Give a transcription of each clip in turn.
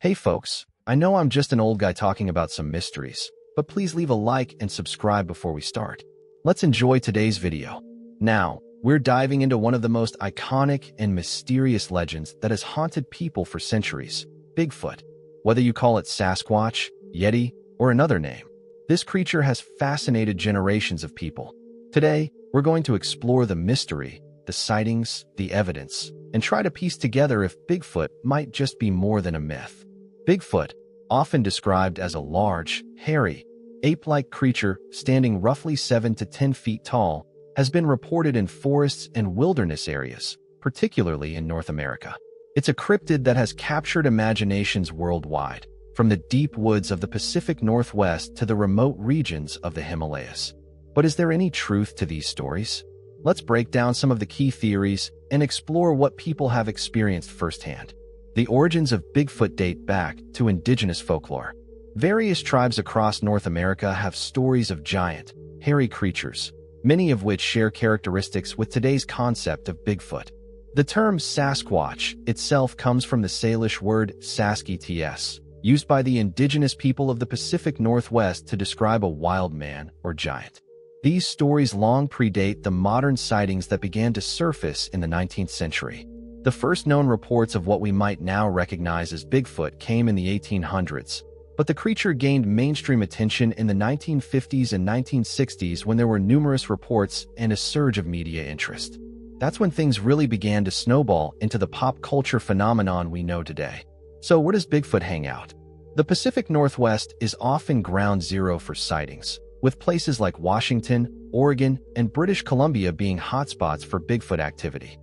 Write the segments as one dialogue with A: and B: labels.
A: Hey folks, I know I'm just an old guy talking about some mysteries, but please leave a like and subscribe before we start. Let's enjoy today's video. Now, we're diving into one of the most iconic and mysterious legends that has haunted people for centuries, Bigfoot. Whether you call it Sasquatch, Yeti, or another name, this creature has fascinated generations of people. Today, we're going to explore the mystery, the sightings, the evidence, and try to piece together if Bigfoot might just be more than a myth. Bigfoot, often described as a large, hairy, ape-like creature standing roughly 7 to 10 feet tall, has been reported in forests and wilderness areas, particularly in North America. It's a cryptid that has captured imaginations worldwide, from the deep woods of the Pacific Northwest to the remote regions of the Himalayas. But is there any truth to these stories? Let's break down some of the key theories and explore what people have experienced firsthand. The origins of Bigfoot date back to indigenous folklore. Various tribes across North America have stories of giant, hairy creatures, many of which share characteristics with today's concept of Bigfoot. The term Sasquatch itself comes from the Salish word Saskits, used by the indigenous people of the Pacific Northwest to describe a wild man or giant. These stories long predate the modern sightings that began to surface in the 19th century. The first known reports of what we might now recognize as Bigfoot came in the 1800s, but the creature gained mainstream attention in the 1950s and 1960s when there were numerous reports and a surge of media interest. That's when things really began to snowball into the pop culture phenomenon we know today. So where does Bigfoot hang out? The Pacific Northwest is often ground zero for sightings, with places like Washington, Oregon, and British Columbia being hotspots for Bigfoot activity.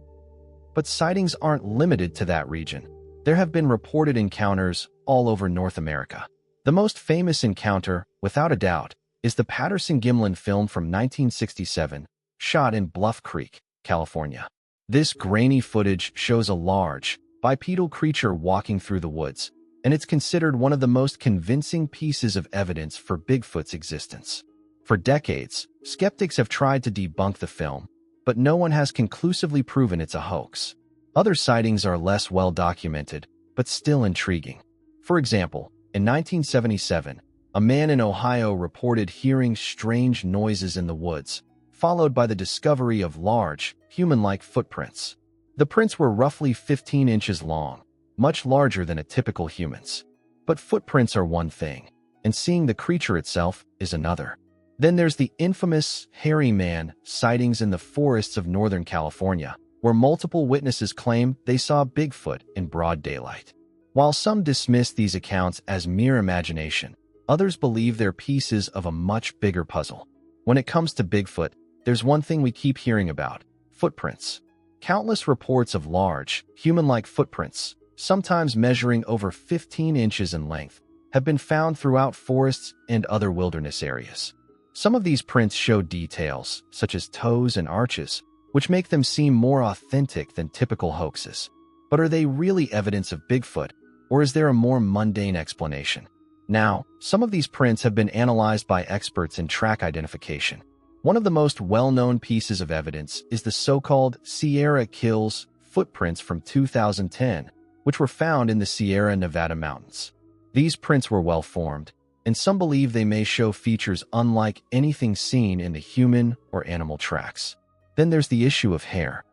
A: But sightings aren't limited to that region. There have been reported encounters all over North America. The most famous encounter, without a doubt, is the Patterson-Gimlin film from 1967, shot in Bluff Creek, California. This grainy footage shows a large, bipedal creature walking through the woods, and it's considered one of the most convincing pieces of evidence for Bigfoot's existence. For decades, skeptics have tried to debunk the film, but no one has conclusively proven it's a hoax. Other sightings are less well documented, but still intriguing. For example, in 1977, a man in Ohio reported hearing strange noises in the woods, followed by the discovery of large, human-like footprints. The prints were roughly 15 inches long, much larger than a typical human's. But footprints are one thing, and seeing the creature itself is another. Then there's the infamous hairy man sightings in the forests of Northern California, where multiple witnesses claim they saw Bigfoot in broad daylight. While some dismiss these accounts as mere imagination, others believe they're pieces of a much bigger puzzle. When it comes to Bigfoot, there's one thing we keep hearing about: footprints. Countless reports of large, human-like footprints, sometimes measuring over 15 inches in length, have been found throughout forests and other wilderness areas. Some of these prints show details, such as toes and arches, which make them seem more authentic than typical hoaxes. But are they really evidence of Bigfoot, or is there a more mundane explanation? Now, some of these prints have been analyzed by experts in track identification. One of the most well-known pieces of evidence is the so-called Sierra Kills footprints from 2010, which were found in the Sierra Nevada mountains. These prints were well-formed, and some believe they may show features unlike anything seen in the human or animal tracks. Then there's the issue of hair.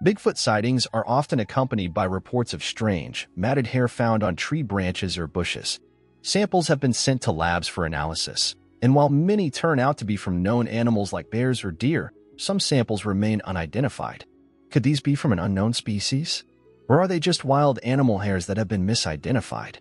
A: Bigfoot sightings are often accompanied by reports of strange, matted hair found on tree branches or bushes. Samples have been sent to labs for analysis, and while many turn out to be from known animals like bears or deer, some samples remain unidentified. Could these be from an unknown species? Or are they just wild animal hairs that have been misidentified?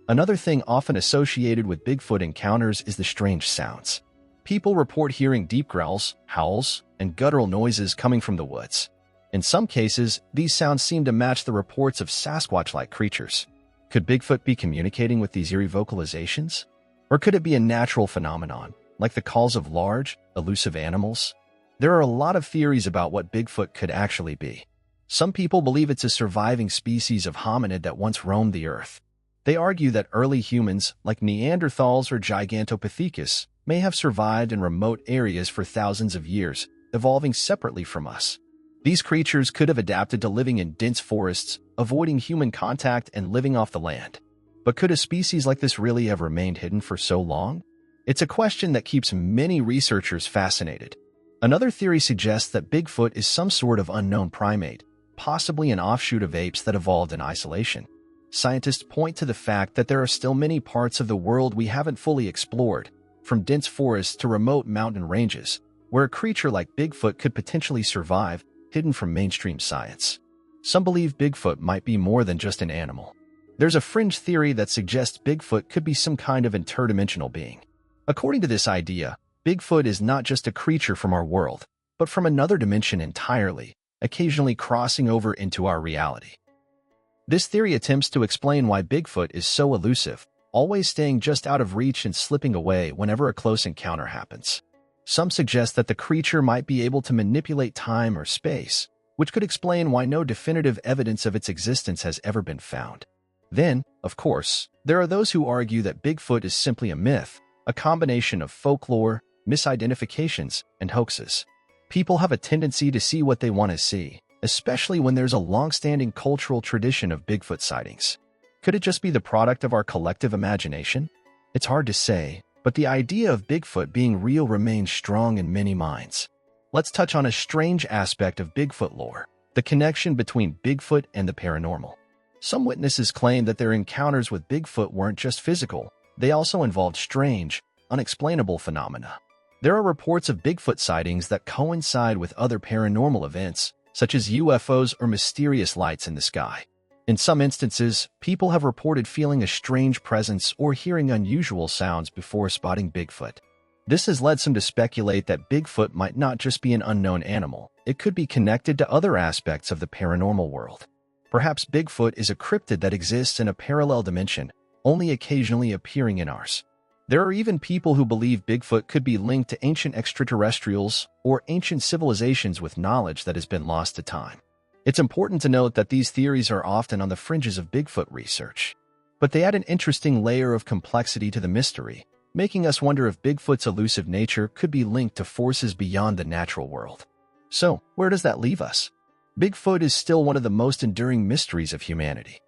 A: Another thing often associated with Bigfoot encounters is the strange sounds. People report hearing deep growls, howls, and guttural noises coming from the woods. In some cases, these sounds seem to match the reports of Sasquatch-like creatures. Could Bigfoot be communicating with these eerie vocalizations? Or could it be a natural phenomenon, like the calls of large, elusive animals? There are a lot of theories about what Bigfoot could actually be. Some people believe it's a surviving species of hominid that once roamed the earth. They argue that early humans, like Neanderthals or Gigantopithecus, may have survived in remote areas for thousands of years, evolving separately from us. These creatures could have adapted to living in dense forests, avoiding human contact and living off the land. But could a species like this really have remained hidden for so long? It's a question that keeps many researchers fascinated. Another theory suggests that Bigfoot is some sort of unknown primate, possibly an offshoot of apes that evolved in isolation. Scientists point to the fact that there are still many parts of the world we haven't fully explored, from dense forests to remote mountain ranges, where a creature like Bigfoot could potentially survive, hidden from mainstream science. Some believe Bigfoot might be more than just an animal. There's a fringe theory that suggests Bigfoot could be some kind of interdimensional being. According to this idea, Bigfoot is not just a creature from our world, but from another dimension entirely, occasionally crossing over into our reality. This theory attempts to explain why Bigfoot is so elusive, always staying just out of reach and slipping away whenever a close encounter happens. Some suggest that the creature might be able to manipulate time or space, which could explain why no definitive evidence of its existence has ever been found. Then, of course, there are those who argue that Bigfoot is simply a myth, a combination of folklore, misidentifications, and hoaxes. People have a tendency to see what they want to see, especially when there's a long-standing cultural tradition of Bigfoot sightings. Could it just be the product of our collective imagination? It's hard to say, but the idea of Bigfoot being real remains strong in many minds. Let's touch on a strange aspect of Bigfoot lore, the connection between Bigfoot and the paranormal. Some witnesses claim that their encounters with Bigfoot weren't just physical, they also involved strange, unexplainable phenomena. There are reports of Bigfoot sightings that coincide with other paranormal events, such as UFOs or mysterious lights in the sky. In some instances, people have reported feeling a strange presence or hearing unusual sounds before spotting Bigfoot. This has led some to speculate that Bigfoot might not just be an unknown animal, it could be connected to other aspects of the paranormal world. Perhaps Bigfoot is a cryptid that exists in a parallel dimension, only occasionally appearing in ours. There are even people who believe Bigfoot could be linked to ancient extraterrestrials or ancient civilizations with knowledge that has been lost to time. It's important to note that these theories are often on the fringes of Bigfoot research, but they add an interesting layer of complexity to the mystery, making us wonder if Bigfoot's elusive nature could be linked to forces beyond the natural world. So, where does that leave us? Bigfoot is still one of the most enduring mysteries of humanity.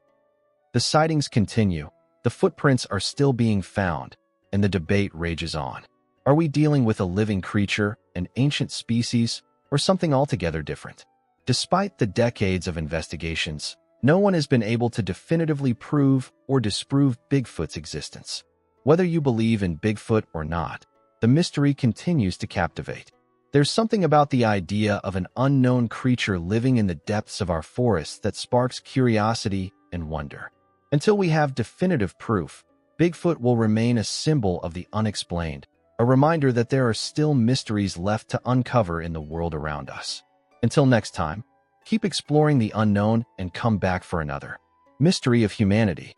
A: The sightings continue, the footprints are still being found, and the debate rages on. Are we dealing with a living creature, an ancient species, or something altogether different? Despite the decades of investigations, no one has been able to definitively prove or disprove Bigfoot's existence. Whether you believe in Bigfoot or not, the mystery continues to captivate. There's something about the idea of an unknown creature living in the depths of our forests that sparks curiosity and wonder. Until we have definitive proof, Bigfoot will remain a symbol of the unexplained, a reminder that there are still mysteries left to uncover in the world around us. Until next time, keep exploring the unknown and come back for another Mystery of Humanity.